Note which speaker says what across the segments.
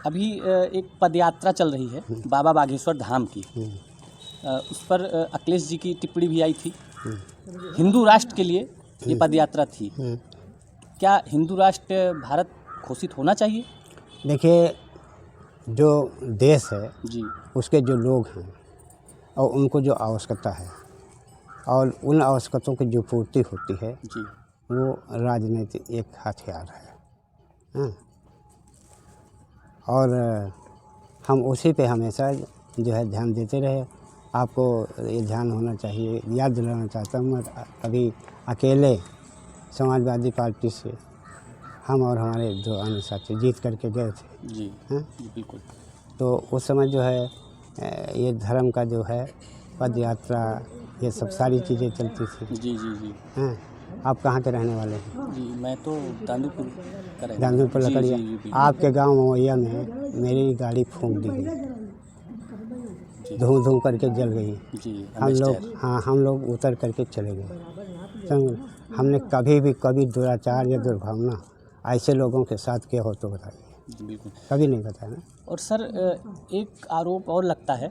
Speaker 1: अभी एक पदयात्रा चल रही है बाबा बागेश्वर धाम की। उस पर अखिलेश जी की टिप्पणी भी आई थी। हिंदू राष्ट्र के लिए ये पदयात्रा थी। क्या हिंदू राष्ट्र भारत घोषित होना चाहिए?
Speaker 2: देखिए, जो देश है
Speaker 1: जी
Speaker 2: उसके जो लोग हैं और उनको जो आवश्यकता है और उन आवश्यकताओं की जो पूर्ति होती है
Speaker 1: जी
Speaker 2: वो राजनीति एक हथियार है। हाँ? और हम उसी पे हमेशा जो है ध्यान देते रहे। आपको ये ध्यान होना चाहिए, याद दिलाना चाहता हूँ, मैं अभी अकेले समाजवादी पार्टी से हम और हमारे दो अन्य साथी जीत करके गए थे।
Speaker 1: जी
Speaker 2: हाँ?
Speaker 1: जी बिल्कुल।
Speaker 2: तो उस समय जो है ये धर्म का जो है पद यात्रा, ये सब सारी चीज़ें चलती थी।
Speaker 1: जी जी जी
Speaker 2: हाँ? आप कहाँ के रहने वाले हैं?
Speaker 1: जी मैं तो दांदूपुर का रहने वाला
Speaker 2: दांदूपुर
Speaker 1: हूँ। जी
Speaker 2: लकड़िया।
Speaker 1: जी जी बिल्कुल।
Speaker 2: आपके गांव मवैया में मेरी गाड़ी फूंक दी गई,
Speaker 1: जी
Speaker 2: धूं धूं करके जल गई।
Speaker 1: जी
Speaker 2: हम लोग
Speaker 1: अनस्टेयर।
Speaker 2: हम लोग उतर करके चले गए। समझ? हमने कभी दुराचार या दुर्भावना ऐसे लोगों के साथ किया हो तो बताइए।
Speaker 1: जी बिल्कुल।
Speaker 2: कभी नहीं बताया ना।
Speaker 1: और सर एक आरोप और लगता है,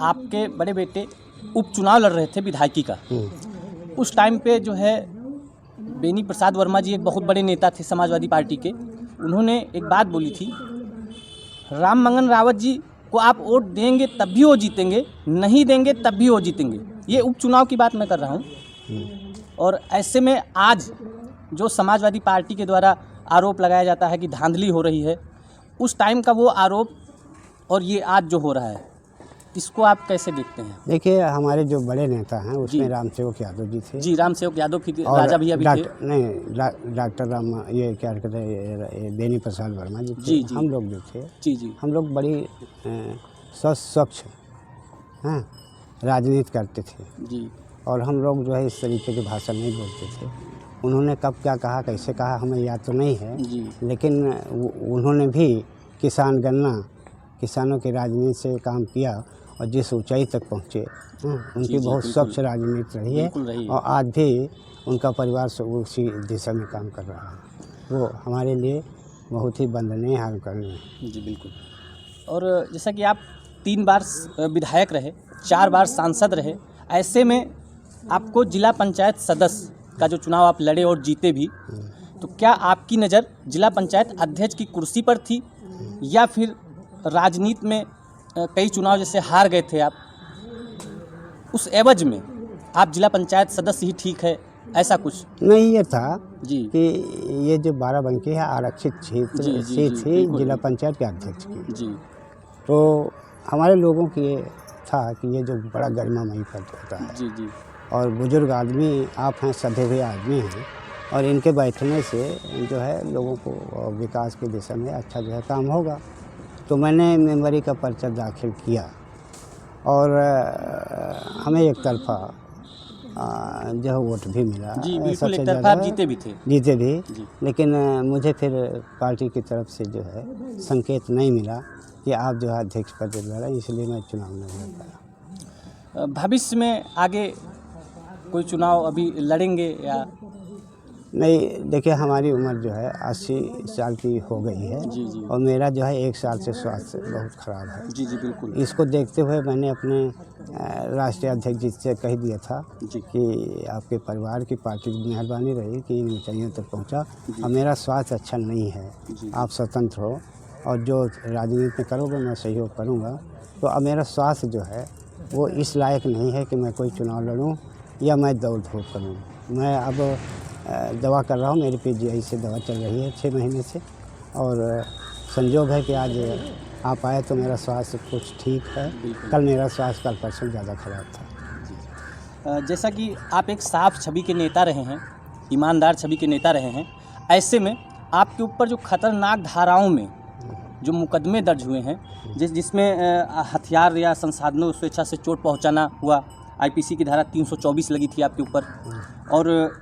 Speaker 1: आपके बड़े बेटे उपचुनाव लड़ रहे थे विधायकी का। उस टाइम पे जो है बेनी प्रसाद वर्मा जी एक बहुत बड़े नेता थे समाजवादी पार्टी के। उन्होंने एक बात बोली थी, राम मंगन रावत जी को आप वोट देंगे तब भी वो जीतेंगे, नहीं देंगे तब भी वो जीतेंगे। ये उपचुनाव की बात मैं कर रहा हूँ। और ऐसे में आज जो समाजवादी पार्टी के द्वारा आरोप लगाया जाता है कि धांधली हो रही है, उस टाइम का वो आरोप और ये आज जो हो रहा है, इसको आप कैसे देखते हैं?
Speaker 2: देखिए, हमारे जो बड़े नेता हैं उसमें रामसेवक यादव जी थे।
Speaker 1: जी रामसेवक यादव भी,
Speaker 2: और
Speaker 1: राजा भैया भी थे।
Speaker 2: डॉक्टर राम, ये क्या कहते हैं, बेनी प्रसाद वर्मा जी थे।
Speaker 1: जी जी
Speaker 2: हम लोग जो थे,
Speaker 1: जी जी
Speaker 2: हम लोग बड़ी स्वच्छ हाँ राजनीति करते थे।
Speaker 1: जी
Speaker 2: और हम लोग जो है इस तरीके की भाषा नहीं बोलते थे। उन्होंने कब क्या कहा, कैसे कहा, हमें याद तो नहीं है,
Speaker 1: जी
Speaker 2: लेकिन उन्होंने भी किसान गणना, किसानों की राजनीति से काम किया और जिस ऊंचाई तक पहुँचे, उनकी
Speaker 1: जी,
Speaker 2: बहुत
Speaker 1: बिल्कुल।
Speaker 2: स्वच्छ राजनीति रही है।
Speaker 1: बिल्कुल रही है।
Speaker 2: और आज भी उनका परिवार उसी दिशा में काम कर रहा है। वो हमारे लिए बहुत ही वंदनीय है, करनी।
Speaker 1: जी बिल्कुल। और जैसा कि आप 3 बार विधायक रहे, 4 बार सांसद रहे, ऐसे में आपको जिला पंचायत सदस्य का जो चुनाव आप लड़े और जीते भी, तो क्या आपकी नज़र जिला पंचायत अध्यक्ष की कुर्सी पर थी, या फिर राजनीति में कई चुनाव जैसे हार गए थे आप, उस एवज में आप जिला पंचायत सदस्य ही ठीक है, ऐसा कुछ?
Speaker 2: नहीं, ये था
Speaker 1: जी
Speaker 2: कि ये जो बाराबंकी है आरक्षित क्षेत्र
Speaker 1: जी, जी,
Speaker 2: सीट
Speaker 1: जी,
Speaker 2: थी
Speaker 1: बिल्कुल,
Speaker 2: जिला
Speaker 1: बिल्कुल।
Speaker 2: पंचायत के अध्यक्ष की।
Speaker 1: जी
Speaker 2: तो हमारे लोगों की ये था कि ये जो बड़ा गरिमामयी पद होता है
Speaker 1: जी जी
Speaker 2: और बुजुर्ग आदमी आप हैं, सधे हुए आदमी हैं, और इनके बैठने से जो है लोगों को विकास की दिशा में अच्छा जो है काम होगा। तो मैंने मेंबरी का पर्चा दाखिल किया और हमें एक तरफा जो है वोट भी मिला।
Speaker 1: जी बिल्कुल,
Speaker 2: सबसे
Speaker 1: एक तरफा
Speaker 2: ज़्यादा
Speaker 1: आप जीते भी थे।
Speaker 2: जीते भी,
Speaker 1: जी
Speaker 2: लेकिन मुझे फिर पार्टी की तरफ से जो है संकेत नहीं मिला कि आप जो है अध्यक्ष पद पर लड़ा, इसलिए मैं चुनाव नहीं लड़ पाया।
Speaker 1: भविष्य में आगे कोई चुनाव अभी लड़ेंगे या?
Speaker 2: नहीं, देखिए, हमारी उम्र जो है 80 साल की हो गई है।
Speaker 1: जी जी
Speaker 2: और मेरा जो है 1 साल से स्वास्थ्य बहुत ख़राब है।
Speaker 1: जी जी बिल्कुल।
Speaker 2: इसको देखते हुए मैंने अपने राष्ट्रीय अध्यक्ष जी से कह दिया था
Speaker 1: जी
Speaker 2: कि आपके परिवार की, पार्टी की मेहरबानी रही कि इन ऊंचाइयों तक पहुंचा।
Speaker 1: जी।
Speaker 2: और मेरा स्वास्थ्य अच्छा नहीं है,
Speaker 1: जी
Speaker 2: आप स्वतंत्र हो और जो राजनीति में करोगे मैं सहयोग करूंगा। तो अब मेरा स्वास्थ्य जो है वो इस लायक नहीं है कि मैं कोई चुनाव लड़ूं या मैं दौड़ धूप करूं। मैं अब दवा कर रहा हूँ, मेरी PGI से दवा चल रही है 6 महीने से, और संजोग है कि आज आप आए तो मेरा स्वास्थ्य कुछ ठीक है। कल मेरा स्वास्थ्य कल परसों ज़्यादा ख़राब था।
Speaker 1: जैसा कि आप एक साफ छवि के नेता रहे हैं, ईमानदार छवि के नेता रहे हैं, ऐसे में आपके ऊपर जो खतरनाक धाराओं में जो मुकदमे दर्ज हुए हैं, जिसमें हथियार या संसाधनों स्वेच्छा से चोट पहुंचाना हुआ, IPC की धारा 324 लगी थी आपके ऊपर, और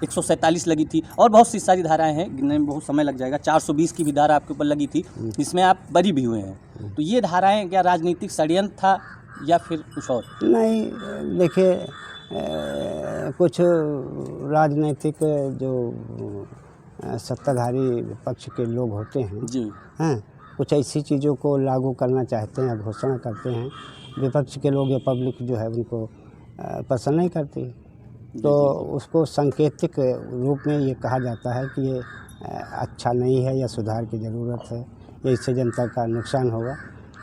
Speaker 1: 147 लगी थी, और बहुत सी सारी धाराएं हैं, गिनने में बहुत समय लग जाएगा। 420 की भी धारा आपके ऊपर लगी थी, जिसमें आप बरी भी हुए हैं। तो ये धाराएं क्या राजनीतिक षड्यंत्र था या फिर कुछ और?
Speaker 2: नहीं, देखिए, कुछ राजनीतिक जो सत्ताधारी पक्ष के लोग होते हैं,
Speaker 1: जी
Speaker 2: हैं, कुछ ऐसी चीज़ों को लागू करना चाहते हैं, घोषणा करते हैं, विपक्ष के लोग या पब्लिक जो है उनको पसंद नहीं करती, तो उसको सांकेतिक रूप में ये कहा जाता है कि ये अच्छा नहीं है या सुधार की ज़रूरत है या इससे जनता का नुकसान होगा।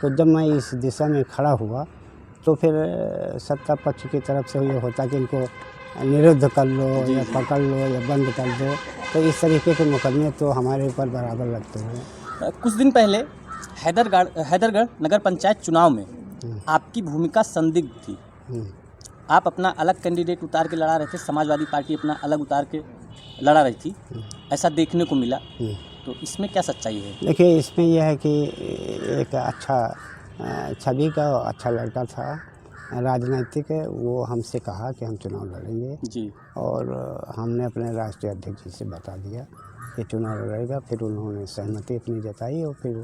Speaker 2: तो जब मैं इस दिशा में खड़ा हुआ तो फिर सत्ता पक्ष की तरफ से ये होता कि इनको निरुद्ध कर लो या पकड़ लो या बंद कर दो, तो इस तरीके के मुकदमे तो हमारे ऊपर बराबर लगते हैं।
Speaker 1: कुछ दिन पहले हैदरगढ़ नगर पंचायत चुनाव में आपकी भूमिका संदिग्ध थी। आप अपना अलग कैंडिडेट उतार के लड़ा रहे थे, समाजवादी पार्टी अपना अलग उतार के लड़ा रही थी, ऐसा देखने को मिला। तो इसमें क्या सच्चाई है?
Speaker 2: देखिए, इसमें यह है कि एक अच्छा छवि का अच्छा लड़का था राजनीतिक, वो हमसे कहा कि हम चुनाव लड़ेंगे
Speaker 1: जी,
Speaker 2: और हमने अपने राष्ट्रीय अध्यक्ष जी से बता दिया कि चुनाव लड़ेगा। फिर उन्होंने सहमति अपनी जताई और फिर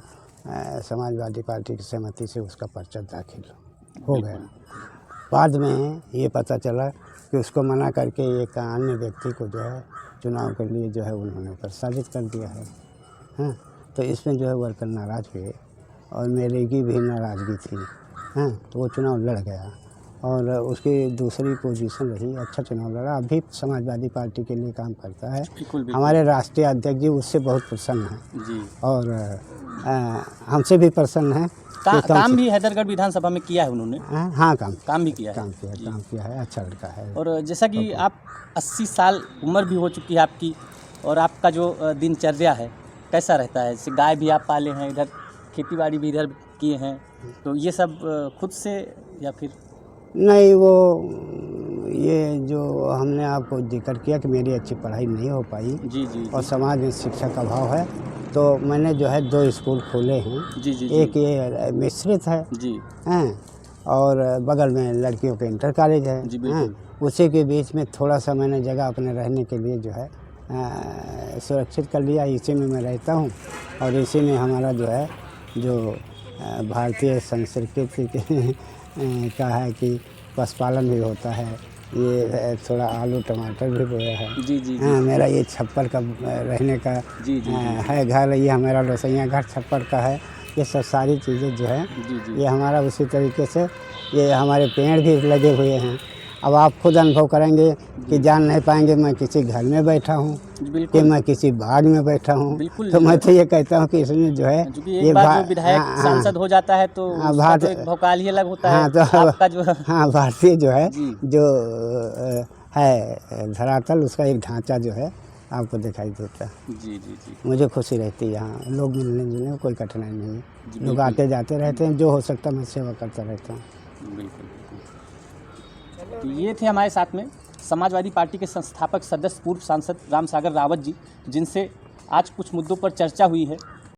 Speaker 2: समाजवादी पार्टी की सहमति से उसका पर्चा दाखिल हो गया। बाद में ये पता चला कि उसको मना करके एक अन्य व्यक्ति को जो है चुनाव के लिए जो है उन्होंने प्रस्तावित कर दिया है। हाँ, तो इसमें जो है वर्कर नाराज़ हुए और मेरे की भी नाराज़गी थी। हाँ, तो वो चुनाव लड़ गया और उसकी दूसरी पोजीशन रही, अच्छा चुनाव लड़ा। अभी समाजवादी पार्टी के लिए काम करता है।
Speaker 1: बिल्कुल।
Speaker 2: हमारे राष्ट्रीय अध्यक्ष जी उससे बहुत प्रसन्न हैं
Speaker 1: जी,
Speaker 2: और हमसे भी प्रसन्न हैं।
Speaker 1: काम भी हैदरगढ़ विधानसभा में किया है उन्होंने।
Speaker 2: हाँ,
Speaker 1: काम भी किया है।
Speaker 2: काम किया है, अच्छा लड़का है।
Speaker 1: और जैसा कि आप 80 साल उम्र भी हो चुकी है आपकी, और आपका जो दिनचर्या है कैसा रहता है? जैसे गाय भी आप पाले हैं, इधर खेतीबाड़ी भी इधर किए हैं, तो ये सब खुद से या फिर
Speaker 2: नहीं? वो ये जो हमने आपको जिक्र किया कि मेरी अच्छी पढ़ाई नहीं हो पाई
Speaker 1: जी,
Speaker 2: और समाज में शिक्षा का अभाव है, तो मैंने जो है 2 स्कूल खोले हैं।
Speaker 1: जी,
Speaker 2: एक ये मिश्रित है
Speaker 1: जी,
Speaker 2: हैं और बगल में लड़कियों के इंटर कॉलेज है।
Speaker 1: जी, बिल्कुल।
Speaker 2: उसी के बीच में थोड़ा सा मैंने जगह अपने रहने के लिए जो है सुरक्षित कर लिया। इसी में मैं रहता हूँ और इसी में हमारा जो है जो भारतीय संस्कृति का है कि पशुपालन भी होता है। ये थोड़ा आलू टमाटर भी बोया है।
Speaker 1: जी,
Speaker 2: हाँ, मेरा ये छप्पर का रहने का
Speaker 1: जी,
Speaker 2: है घर। ये हमारा लोसैया घर छप्पर का है। ये सब सारी चीज़ें जो है
Speaker 1: जी,
Speaker 2: ये हमारा उसी तरीके से, ये हमारे पेड़ भी लगे हुए हैं। अब आप खुद अनुभव करेंगे कि जान नहीं पाएंगे मैं किसी घर में बैठा हूँ कि मैं किसी बाग में बैठा हूँ। तो मैं तो ये कहता हूँ कि इसमें जो है
Speaker 1: ये बात जो विधायक सांसद हो जाता है तो उसका तो एक भौकाल ही अलग होता है।
Speaker 2: हाँ, तो
Speaker 1: आपका जो
Speaker 2: हाँ, भारतीय जो है जो है धरातल, उसका एक ढांचा जो है आपको दिखाई देता है।
Speaker 1: जी,
Speaker 2: मुझे खुशी रहती है यहाँ लोग मिलने जुलने में, कोई कठिनाई नहीं है। लोग आते जाते रहते हैं, जो हो सकता मैं सेवा करता रहता हूँ।
Speaker 1: बिल्कुल। तो ये थे हमारे साथ में समाजवादी पार्टी के संस्थापक सदस्य पूर्व सांसद रामसागर रावत जी, जिनसे आज कुछ मुद्दों पर चर्चा हुई है।